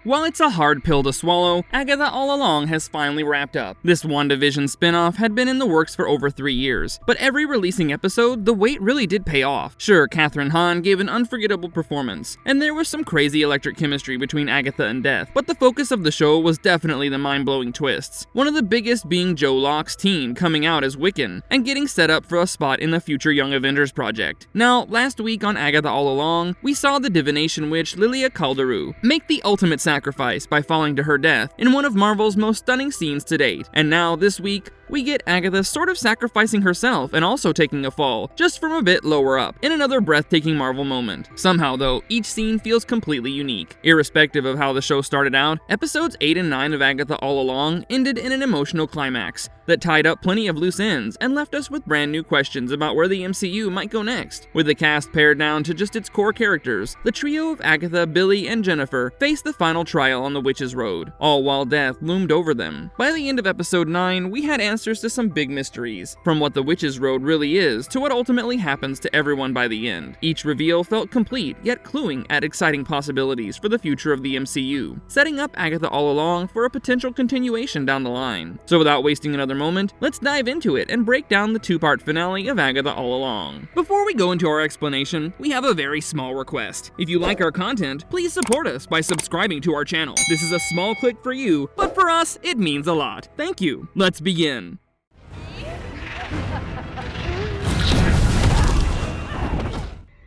While it's a hard pill to swallow, Agatha All Along has finally wrapped up. This WandaVision spin-off had been in the works for over 3 years, but every releasing episode, the wait really did pay off. Sure, Kathryn Hahn gave an unforgettable performance, and there was some crazy electric chemistry between Agatha and Death, but the focus of the show was definitely the mind-blowing twists. One of the biggest being Joe Locke's teen coming out as Wiccan, and getting set up for a spot in the future Young Avengers project. Now, last week on Agatha All Along, we saw the divination witch Lilia Calderu make the ultimate sacrifice by falling to her death in one of Marvel's most stunning scenes to date. And now, this week, we get Agatha sort of sacrificing herself and also taking a fall, just from a bit lower up, in another breathtaking Marvel moment. Somehow though, each scene feels completely unique. Irrespective of how the show started out, episodes 8 and 9 of Agatha All Along ended in an emotional climax that tied up plenty of loose ends and left us with brand new questions about where the MCU might go next. With the cast pared down to just its core characters, the trio of Agatha, Billy, and Jennifer faced the final trial on the Witch's Road, all while death loomed over them. By the end of episode 9, we had answers to some big mysteries, from what the Witch's Road really is to what ultimately happens to everyone by the end. Each reveal felt complete, yet cluing at exciting possibilities for the future of the MCU, setting up Agatha All Along for a potential continuation down the line. So without wasting another moment, let's dive into it and break down the 2-part finale of Agatha All Along. Before we go into our explanation, we have a very small request. If you like our content, please support us by subscribing to our channel. This is a small click for you, but for us, it means a lot. Thank you. Let's begin.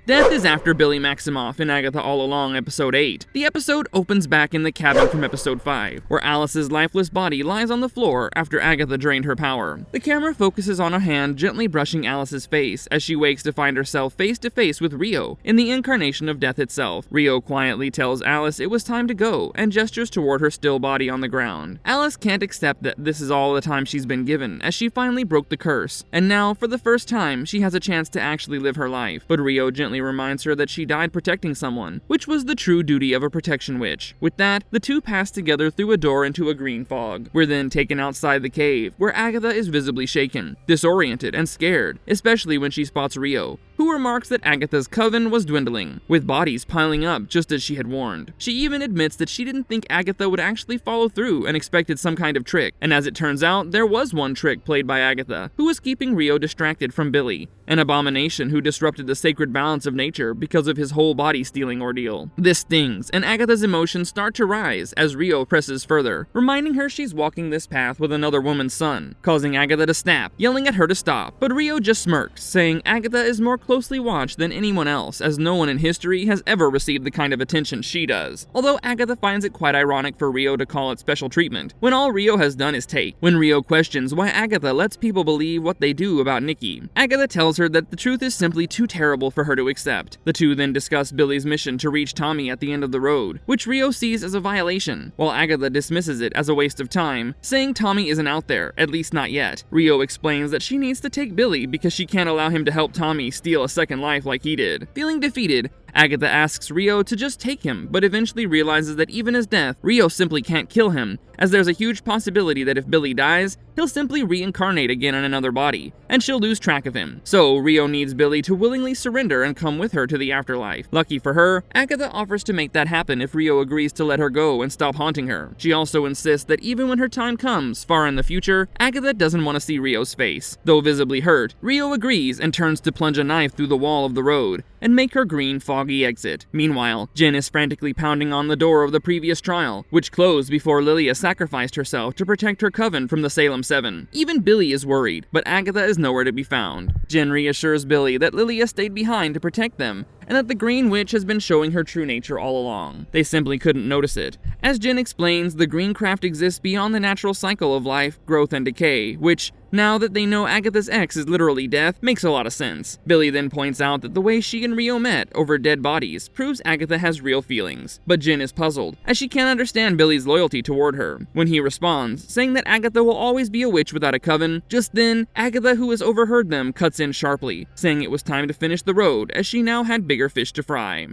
Death is after Billy Maximoff in Agatha All Along episode 8. The episode opens back in the cabin from episode 5, where Alice's lifeless body lies on the floor after Agatha drained her power. The camera focuses on a hand gently brushing Alice's face as she wakes to find herself face to face with Rio, in the incarnation of Death itself. Rio quietly tells Alice it was time to go and gestures toward her still body on the ground. Alice can't accept that this is all the time she's been given, as she finally broke the curse, and now, for the first time, she has a chance to actually live her life. But Rio gently reminds her that she died protecting someone, which was the true duty of a protection witch. With that, the two pass together through a door into a green fog. We're then taken outside the cave, where Agatha is visibly shaken, disoriented, and scared, especially when she spots Rio, who remarks that Agatha's coven was dwindling, with bodies piling up just as she had warned. She even admits that she didn't think Agatha would actually follow through and expected some kind of trick, and as it turns out, there was one trick played by Agatha, who was keeping Rio distracted from Billy, an abomination who disrupted the sacred balance of nature because of his whole body-stealing ordeal. This stings, and Agatha's emotions start to rise as Rio presses further, reminding her she's walking this path with another woman's son, causing Agatha to snap, yelling at her to stop. But Rio just smirks, saying Agatha is more closely watched than anyone else, as no one in history has ever received the kind of attention she does. Although Agatha finds it quite ironic for Rio to call it special treatment, when all Rio has done is take. When Rio questions why Agatha lets people believe what they do about Nikki, Agatha tells her that the truth is simply too terrible for her to accept. The two then discuss Billy's mission to reach Tommy at the end of the road, which Rio sees as a violation, while Agatha dismisses it as a waste of time, saying Tommy isn't out there, at least not yet. Rio explains that she needs to take Billy because she can't allow him to help Tommy steal a second life like he did. Feeling defeated, Agatha asks Rio to just take him, but eventually realizes that even as Death, Rio simply can't kill him, as there's a huge possibility that if Billy dies, he'll simply reincarnate again in another body, and she'll lose track of him. So Rio needs Billy to willingly surrender and come with her to the afterlife. Lucky for her, Agatha offers to make that happen if Rio agrees to let her go and stop haunting her. She also insists that even when her time comes, far in the future, Agatha doesn't want to see Rio's face. Though visibly hurt, Rio agrees and turns to plunge a knife through the wall of the road and make her green foggy exit. Meanwhile, Jen is frantically pounding on the door of the previous trial, which closed before Lilia sacrificed herself to protect her coven from the Salem 7. Even Billy is worried, but Agatha is nowhere to be found. Jen reassures Billy that Lilia stayed behind to protect them, and that the Green Witch has been showing her true nature all along. They simply couldn't notice it. As Jen explains, the green craft exists beyond the natural cycle of life, growth, and decay, which, now that they know Agatha's ex is literally Death, makes a lot of sense. Billy then points out that the way she and Rio met over dead bodies proves Agatha has real feelings. But Jen is puzzled, as she can't understand Billy's loyalty toward her. When he responds, saying that Agatha will always be a witch without a coven, just then, Agatha, who has overheard them, cuts in sharply, saying it was time to finish the road, as she now had bigger fish to fry.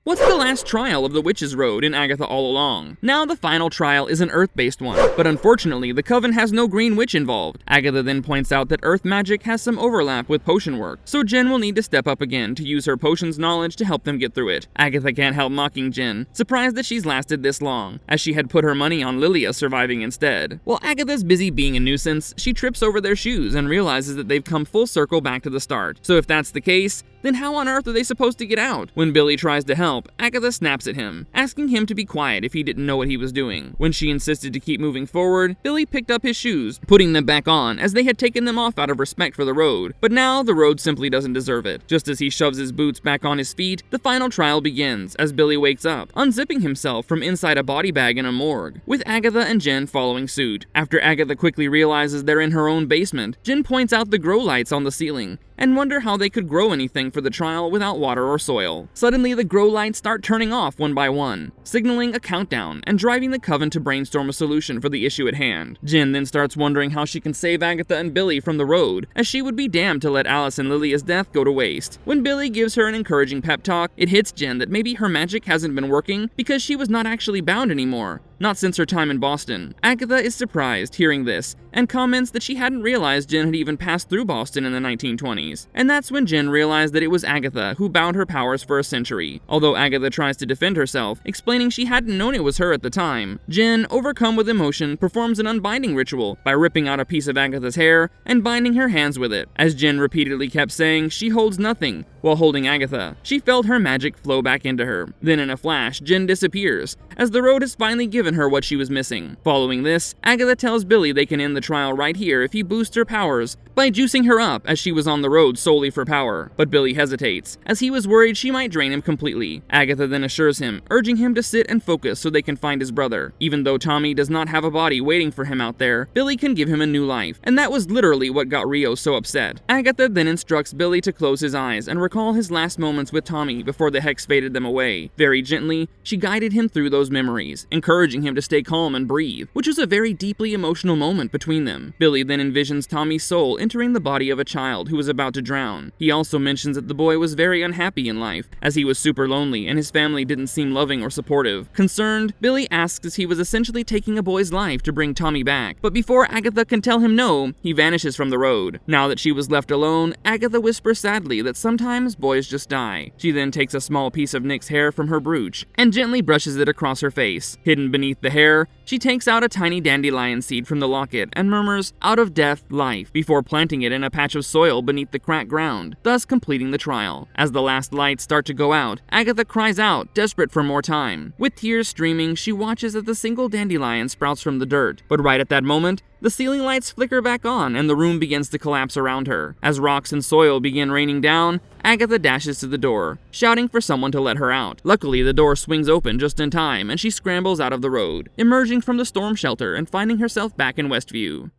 What's the last trial of the Witch's Road in Agatha All Along? Now the final trial is an Earth-based one, but unfortunately the Coven has no Green Witch involved. Agatha then points out that Earth magic has some overlap with potion work, so Jen will need to step up again to use her potions knowledge to help them get through it. Agatha can't help mocking Jen, surprised that she's lasted this long, as she had put her money on Lilia surviving instead. While Agatha's busy being a nuisance, she trips over their shoes and realizes that they've come full circle back to the start. So if that's the case, then how on earth are they supposed to get out? When Billy tries to help, Agatha snaps at him, asking him to be quiet if he didn't know what he was doing. When she insisted to keep moving forward, Billy picked up his shoes, putting them back on as they had taken them off out of respect for the road. But now the road simply doesn't deserve it. Just as he shoves his boots back on his feet, the final trial begins as Billy wakes up, unzipping himself from inside a body bag in a morgue, with Agatha and Jen following suit. After Agatha quickly realizes they're in her own basement, Jen points out the grow lights on the ceiling, and wonder how they could grow anything for the trial without water or soil. Suddenly, the grow lights start turning off one by one, signaling a countdown and driving the Coven to brainstorm a solution for the issue at hand. Jen then starts wondering how she can save Agatha and Billy from the road, as she would be damned to let Alice and Lilia's death go to waste. When Billy gives her an encouraging pep talk, it hits Jen that maybe her magic hasn't been working because she was not actually bound anymore. Not since her time in Boston. Agatha is surprised hearing this, and comments that she hadn't realized Jen had even passed through Boston in the 1920s. And that's when Jen realized that it was Agatha who bound her powers for a century. Although Agatha tries to defend herself, explaining she hadn't known it was her at the time, Jen, overcome with emotion, performs an unbinding ritual by ripping out a piece of Agatha's hair and binding her hands with it. As Jen repeatedly kept saying she holds nothing while holding Agatha, she felt her magic flow back into her. Then in a flash, Jen disappears, as the road has finally given her what she was missing. Following this, Agatha tells Billy they can end the trial right here if he boosts her powers by juicing her up, as she was on the road solely for power. But Billy hesitates, as he was worried she might drain him completely. Agatha then assures him, urging him to sit and focus so they can find his brother. Even though Tommy does not have a body waiting for him out there, Billy can give him a new life, and that was literally what got Rio so upset. Agatha then instructs Billy to close his eyes and recall his last moments with Tommy before the hex faded them away. Very gently, she guided him through those memories, encouraging him to stay calm and breathe, which was a very deeply emotional moment between them. Billy then envisions Tommy's soul entering the body of a child who was about to drown. He also mentions that the boy was very unhappy in life, as he was super lonely and his family didn't seem loving or supportive. Concerned, Billy asks if he was essentially taking a boy's life to bring Tommy back, but before Agatha can tell him no, he vanishes from the road. Now that she was left alone, Agatha whispers sadly that sometimes boys just die. She then takes a small piece of Nick's hair from her brooch and gently brushes it across her face. Hidden beneath the hair, she takes out a tiny dandelion seed from the locket and murmurs, "Out of death, life," before planting it in a patch of soil beneath the cracked ground, thus completing the trial. As the last lights start to go out, Agatha cries out, desperate for more time. With tears streaming, she watches as the single dandelion sprouts from the dirt, but right at that moment, the ceiling lights flicker back on and the room begins to collapse around her. As rocks and soil begin raining down, Agatha dashes to the door, shouting for someone to let her out. Luckily, the door swings open just in time and she scrambles out of the road, emerging from the storm shelter and finding herself back in Westview.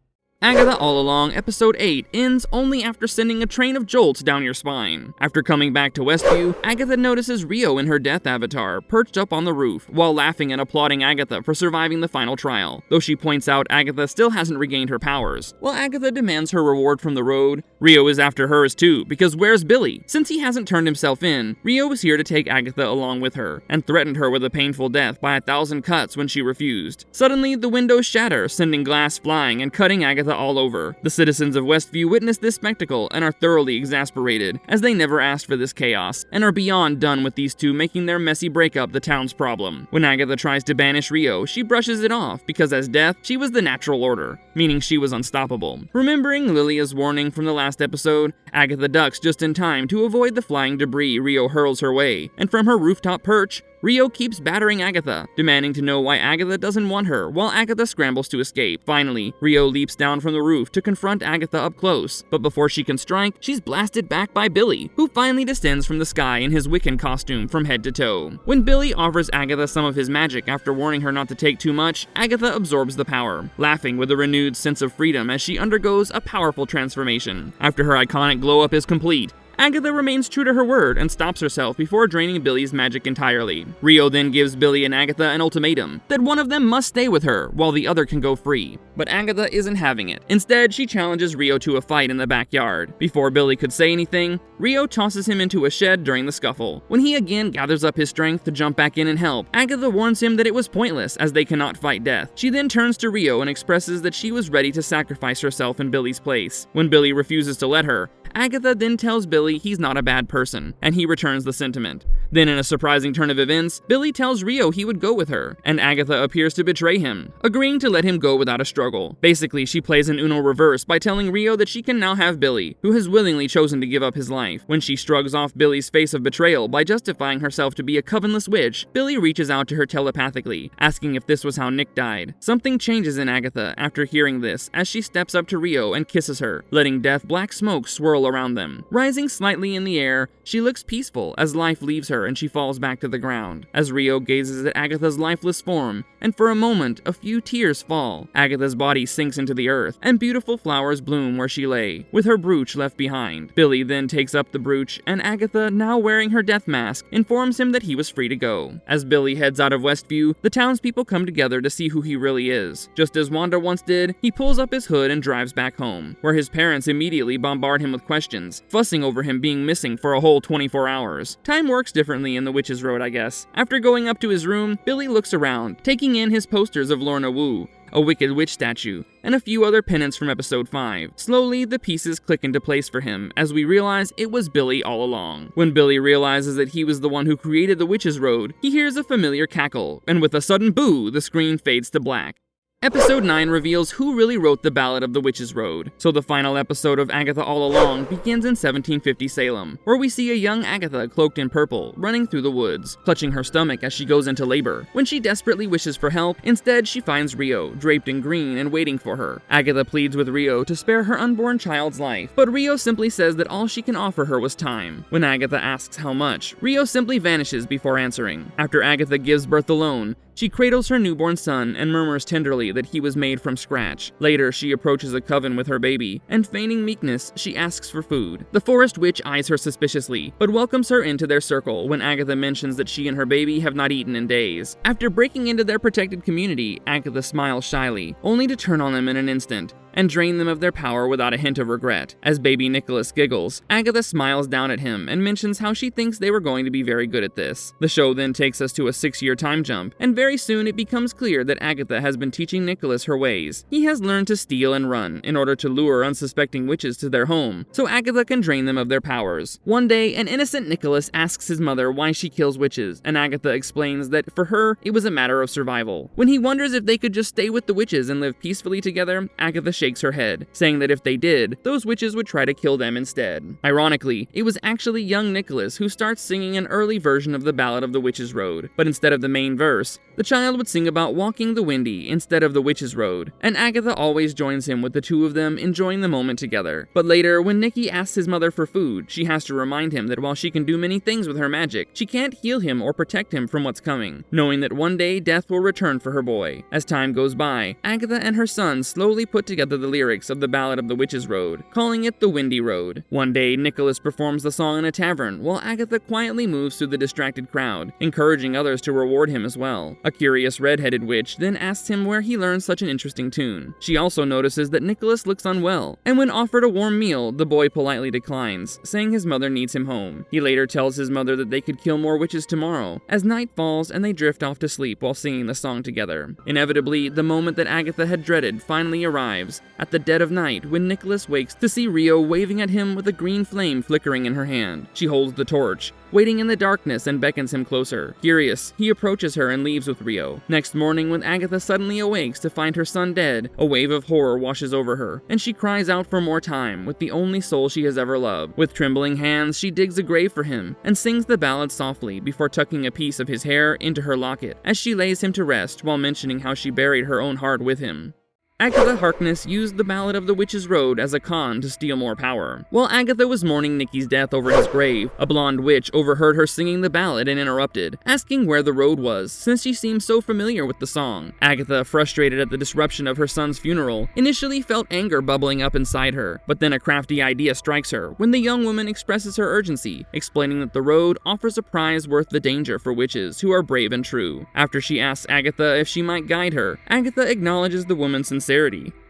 Agatha All Along Episode 8 ends only after sending a train of jolts down your spine. After coming back to Westview, Agatha notices Rio in her death avatar, perched up on the roof, while laughing and applauding Agatha for surviving the final trial, though she points out Agatha still hasn't regained her powers. While Agatha demands her reward from the road, Rio is after hers too, because where's Billy? Since he hasn't turned himself in, Rio is here to take Agatha along with her, and threatened her with a painful death by 1,000 cuts when she refused. Suddenly, the windows shatter, sending glass flying and cutting Agatha all over. The citizens of Westview witness this spectacle and are thoroughly exasperated, as they never asked for this chaos, and are beyond done with these two making their messy breakup the town's problem. When Agatha tries to banish Rio, she brushes it off, because as death, she was the natural order, meaning she was unstoppable. Remembering Lilia's warning from the last episode, Agatha ducks just in time to avoid the flying debris Rio hurls her way, and from her rooftop perch, Rio keeps battering Agatha, demanding to know why Agatha doesn't want her, while Agatha scrambles to escape. Finally, Rio leaps down from the roof to confront Agatha up close, but before she can strike, she's blasted back by Billy, who finally descends from the sky in his Wiccan costume from head to toe. When Billy offers Agatha some of his magic after warning her not to take too much, Agatha absorbs the power, laughing with a renewed sense of freedom as she undergoes a powerful transformation. After her iconic glow-up is complete, Agatha remains true to her word and stops herself before draining Billy's magic entirely. Rio then gives Billy and Agatha an ultimatum that one of them must stay with her while the other can go free. But Agatha isn't having it. Instead, she challenges Rio to a fight in the backyard. Before Billy could say anything, Rio tosses him into a shed during the scuffle. When he again gathers up his strength to jump back in and help, Agatha warns him that it was pointless as they cannot fight death. She then turns to Rio and expresses that she was ready to sacrifice herself in Billy's place. When Billy refuses to let her, Agatha then tells Billy he's not a bad person, and he returns the sentiment. Then in a surprising turn of events, Billy tells Rio he would go with her, and Agatha appears to betray him, agreeing to let him go without a struggle. Basically, she plays an Uno reverse by telling Rio that she can now have Billy, who has willingly chosen to give up his life. When she shrugs off Billy's face of betrayal by justifying herself to be a covenless witch, Billy reaches out to her telepathically, asking if this was how Nick died. Something changes in Agatha after hearing this as she steps up to Rio and kisses her, letting death black smoke swirl around them. Rising slightly in the air, she looks peaceful as life leaves her and she falls back to the ground. As Rio gazes at Agatha's lifeless form, and for a moment, a few tears fall, Agatha's body sinks into the earth, and beautiful flowers bloom where she lay, with her brooch left behind. Billy then takes up the brooch, and Agatha, now wearing her death mask, informs him that he was free to go. As Billy heads out of Westview, the townspeople come together to see who he really is. Just as Wanda once did, he pulls up his hood and drives back home, where his parents immediately bombard him with questions, fussing over him being missing for a whole 24 hours. Time works differently in the Witch's Road, I guess. After going up to his room, Billy looks around, taking in his posters of Lorna Wu, a Wicked Witch statue, and a few other pennants from episode 5. Slowly, the pieces click into place for him as we realize it was Billy all along. When Billy realizes that he was the one who created the Witch's Road, he hears a familiar cackle, and with a sudden boo, the screen fades to black. Episode 9 reveals who really wrote the Ballad of the Witch's Road, so the final episode of Agatha All Along begins in 1750 Salem, where we see a young Agatha cloaked in purple, running through the woods, clutching her stomach as she goes into labor. When she desperately wishes for help, instead she finds Rio, draped in green and waiting for her. Agatha pleads with Rio to spare her unborn child's life, but Rio simply says that all she can offer her was time. When Agatha asks how much, Rio simply vanishes before answering. After Agatha gives birth alone, she cradles her newborn son and murmurs tenderly that he was made from scratch. Later, she approaches a coven with her baby, and feigning meekness, she asks for food. The forest witch eyes her suspiciously, but welcomes her into their circle when Agatha mentions that she and her baby have not eaten in days. After breaking into their protected community, Agatha smiles shyly, only to turn on them in an instant and drain them of their power without a hint of regret. As baby Nicholas giggles, Agatha smiles down at him and mentions how she thinks they were going to be very good at this. The show then takes us to a 6-year time jump, and very soon it becomes clear that Agatha has been teaching Nicholas her ways. He has learned to steal and run in order to lure unsuspecting witches to their home, so Agatha can drain them of their powers. One day, an innocent Nicholas asks his mother why she kills witches, and Agatha explains that for her, it was a matter of survival. When he wonders if they could just stay with the witches and live peacefully together, Agatha shakes her head, saying that if they did, those witches would try to kill them instead. Ironically, it was actually young Nicholas who starts singing an early version of the Ballad of the Witch's Road, but instead of the main verse, the child would sing about walking the windy instead of the Witch's Road, and Agatha always joins him with the two of them enjoying the moment together. But later, when Nicky asks his mother for food, she has to remind him that while she can do many things with her magic, she can't heal him or protect him from what's coming, knowing that one day death will return for her boy. As time goes by, Agatha and her son slowly put together the lyrics of the Ballad of the Witch's Road, calling it the Windy Road. One day, Nicholas performs the song in a tavern, while Agatha quietly moves through the distracted crowd, encouraging others to reward him as well. A curious red-headed witch then asks him where he learned such an interesting tune. She also notices that Nicholas looks unwell, and when offered a warm meal, the boy politely declines, saying his mother needs him home. He later tells his mother that they could kill more witches tomorrow, as night falls and they drift off to sleep while singing the song together. Inevitably, the moment that Agatha had dreaded finally arrives, at the dead of night when Nicholas wakes to see Rio waving at him with a green flame flickering in her hand. She holds the torch, waiting in the darkness, and beckons him closer. Curious, he approaches her and leaves with Rio. Next morning, when Agatha suddenly awakes to find her son dead, a wave of horror washes over her, and she cries out for more time with the only soul she has ever loved. With trembling hands, she digs a grave for him and sings the ballad softly before tucking a piece of his hair into her locket as she lays him to rest while mentioning how she buried her own heart with him. Agatha Harkness used the Ballad of the Witch's Road as a con to steal more power. While Agatha was mourning Nicky's death over his grave, a blonde witch overheard her singing the ballad and interrupted, asking where the road was, since she seemed so familiar with the song. Agatha, frustrated at the disruption of her son's funeral, initially felt anger bubbling up inside her, but then a crafty idea strikes her when the young woman expresses her urgency, explaining that the road offers a prize worth the danger for witches who are brave and true. After she asks Agatha if she might guide her, Agatha acknowledges the woman's sincerity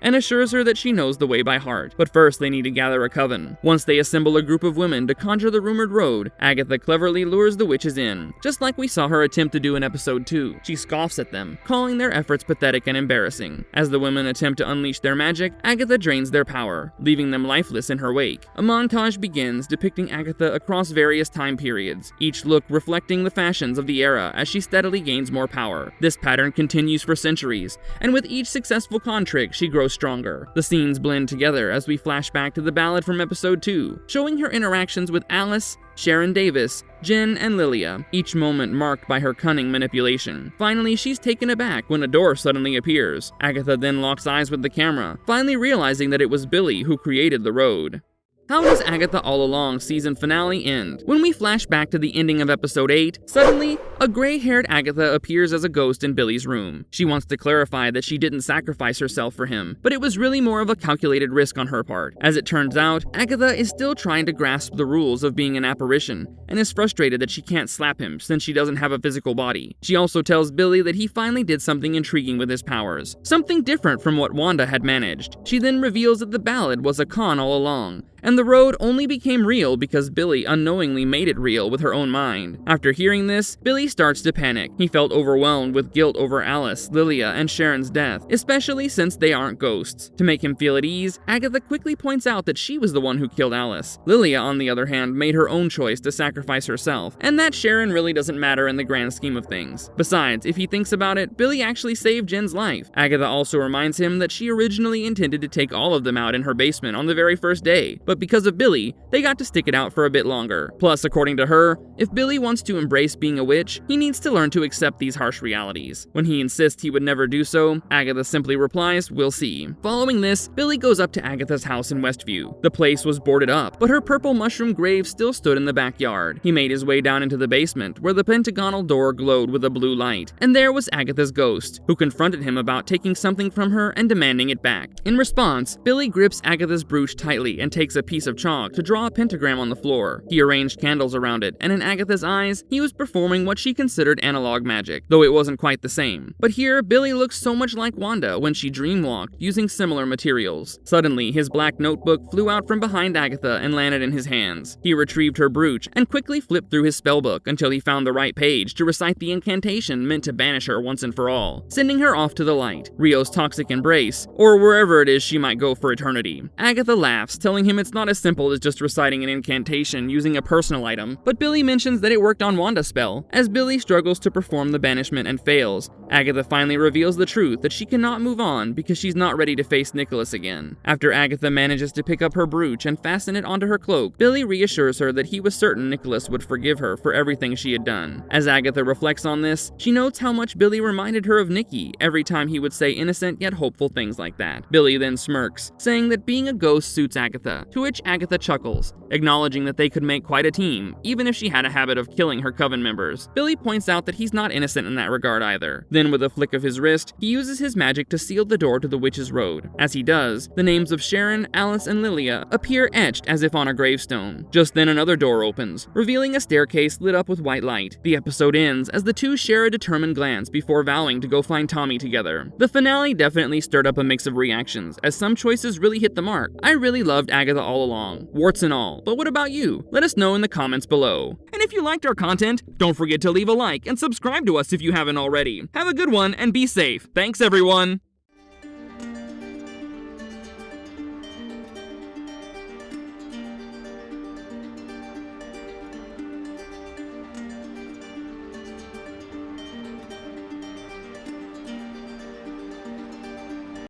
and assures her that she knows the way by heart. But first they need to gather a coven. Once they assemble a group of women to conjure the rumored road, Agatha cleverly lures the witches in, just like we saw her attempt to do in episode 2. She scoffs at them, calling their efforts pathetic and embarrassing. As the women attempt to unleash their magic, Agatha drains their power, leaving them lifeless in her wake. A montage begins depicting Agatha across various time periods, each look reflecting the fashions of the era as she steadily gains more power. This pattern continues for centuries, and with each successful con trick, she grows stronger. The scenes blend together as we flash back to the ballad from episode 2, showing her interactions with Alice, Sharon Davis, Jen, and Lilia, each moment marked by her cunning manipulation. Finally, she's taken aback when a door suddenly appears. Agatha then locks eyes with the camera, finally realizing that it was Billy who created the road. How does Agatha All Along season finale end? When we flash back to the ending of episode 8, suddenly, a gray-haired Agatha appears as a ghost in Billy's room. She wants to clarify that she didn't sacrifice herself for him, but it was really more of a calculated risk on her part. As it turns out, Agatha is still trying to grasp the rules of being an apparition, and is frustrated that she can't slap him since she doesn't have a physical body. She also tells Billy that he finally did something intriguing with his powers, something different from what Wanda had managed. She then reveals that the ballad was a con all along, and the road only became real because Billy unknowingly made it real with her own mind. After hearing this, Billy starts to panic. He felt overwhelmed with guilt over Alice, Lilia, and Sharon's death, especially since they aren't ghosts. To make him feel at ease, Agatha quickly points out that she was the one who killed Alice. Lilia, on the other hand, made her own choice to sacrifice herself, and that Sharon really doesn't matter in the grand scheme of things. Besides, if he thinks about it, Billy actually saved Jen's life. Agatha also reminds him that she originally intended to take all of them out in her basement on the very first day, but because of Billy, they got to stick it out for a bit longer. Plus, according to her, if Billy wants to embrace being a witch, he needs to learn to accept these harsh realities. When he insists he would never do so, Agatha simply replies, "We'll see." Following this, Billy goes up to Agatha's house in Westview. The place was boarded up, but her purple mushroom grave still stood in the backyard. He made his way down into the basement, where the pentagonal door glowed with a blue light, and there was Agatha's ghost, who confronted him about taking something from her and demanding it back. In response, Billy grips Agatha's brooch tightly and takes a piece of chalk to draw a pentagram on the floor. He arranged candles around it, and in Agatha's eyes, he was performing what she considered analog magic, though it wasn't quite the same. But here, Billy looks so much like Wanda when she dreamwalked, using similar materials. Suddenly, his black notebook flew out from behind Agatha and landed in his hands. He retrieved her brooch and quickly flipped through his spellbook until he found the right page to recite the incantation meant to banish her once and for all, sending her off to the light, Rio's toxic embrace, or wherever it is she might go for eternity. Agatha laughs, telling him it's not as simple as just reciting an incantation using a personal item, but Billy mentions that it worked on Wanda's spell. As Billy struggles to perform the banishment and fails, Agatha finally reveals the truth that she cannot move on because she's not ready to face Nicholas again. After Agatha manages to pick up her brooch and fasten it onto her cloak, Billy reassures her that he was certain Nicholas would forgive her for everything she had done. As Agatha reflects on this, she notes how much Billy reminded her of Nicky every time he would say innocent yet hopeful things like that. Billy then smirks, saying that being a ghost suits Agatha, to which Agatha chuckles, acknowledging that they could make quite a team, even if she had a habit of killing her coven members. Billy points out that he's not innocent in that regard either. Then with a flick of his wrist, he uses his magic to seal the door to the witch's road. As he does, the names of Sharon, Alice, and Lilia appear etched as if on a gravestone. Just then another door opens, revealing a staircase lit up with white light. The episode ends as the two share a determined glance before vowing to go find Tommy together. The finale definitely stirred up a mix of reactions, as some choices really hit the mark. I really loved Agatha All Along, warts and all, but what about you? Let us know in the comments below. And if you liked our content, don't forget to leave a like and subscribe to us if you haven't already. Have a good one and be safe. Thanks everyone!